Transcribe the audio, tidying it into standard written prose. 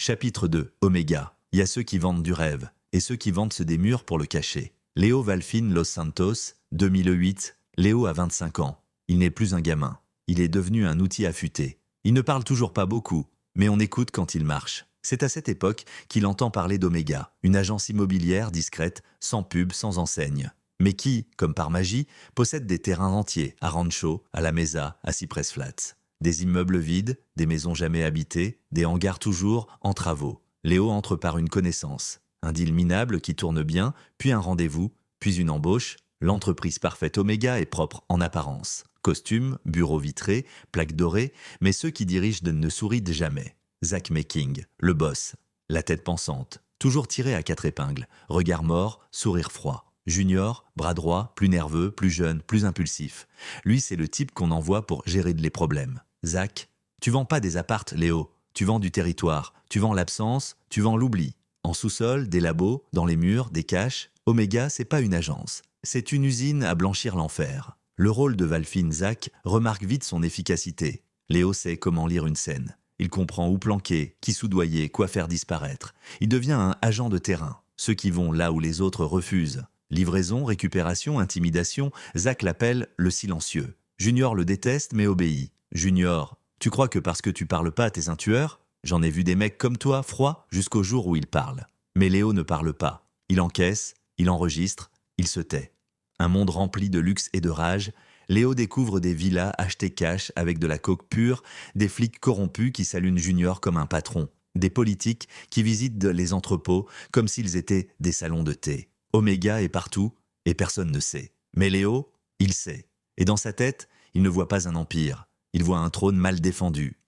Chapitre 2. Oméga. Il y a ceux qui vendent du rêve, et ceux qui vendent des murs pour le cacher. Léo Valfin Los Santos, 2008. Léo a 25 ans. Il n'est plus un gamin. Il est devenu un outil affûté. Il ne parle toujours pas beaucoup, mais on écoute quand il marche. C'est à cette époque qu'il entend parler d'Oméga, une agence immobilière discrète, sans pub, sans enseigne, mais qui, comme par magie, possède des terrains entiers, à Rancho, à La Mesa, à Cypress Flats. Des immeubles vides, des maisons jamais habitées, des hangars toujours en travaux. Léo entre par une connaissance, un deal minable qui tourne bien, puis un rendez-vous, puis une embauche. L'entreprise parfaite Oméga est propre en apparence. Costumes, bureaux vitrés, plaques dorées, mais ceux qui dirigent ne sourient jamais. Zach Making, le boss, la tête pensante, toujours tiré à 4 épingles, regard mort, sourire froid. Junior, bras droit, plus nerveux, plus jeune, plus impulsif. Lui, c'est le type qu'on envoie pour gérer les problèmes. Zach, tu vends pas des appartes, Léo. Tu vends du territoire, tu vends l'absence, tu vends l'oubli. En sous-sol, des labos, dans les murs, des caches. Oméga, c'est pas une agence. C'est une usine à blanchir l'enfer. Le rôle de Valfin Zach remarque vite son efficacité. Léo sait comment lire une scène. Il comprend où planquer, qui soudoyer, quoi faire disparaître. Il devient un agent de terrain. Ceux qui vont là où les autres refusent. Livraison, récupération, intimidation, Zach l'appelle le silencieux. Junior le déteste mais obéit. Junior, tu crois que parce que tu parles pas t'es un tueur? J'en ai vu des mecs comme toi, froids, jusqu'au jour où ils parlent. Mais Léo ne parle pas. Il encaisse, il enregistre, il se tait. Un monde rempli de luxe et de rage, Léo découvre des villas achetées cash avec de la coke pure, des flics corrompus qui saluent Junior comme un patron, des politiques qui visitent les entrepôts comme s'ils étaient des salons de thé. Oméga est partout et personne ne sait. Mais Léo, il sait. Et dans sa tête, il ne voit pas un empire. Il voit un trône mal défendu,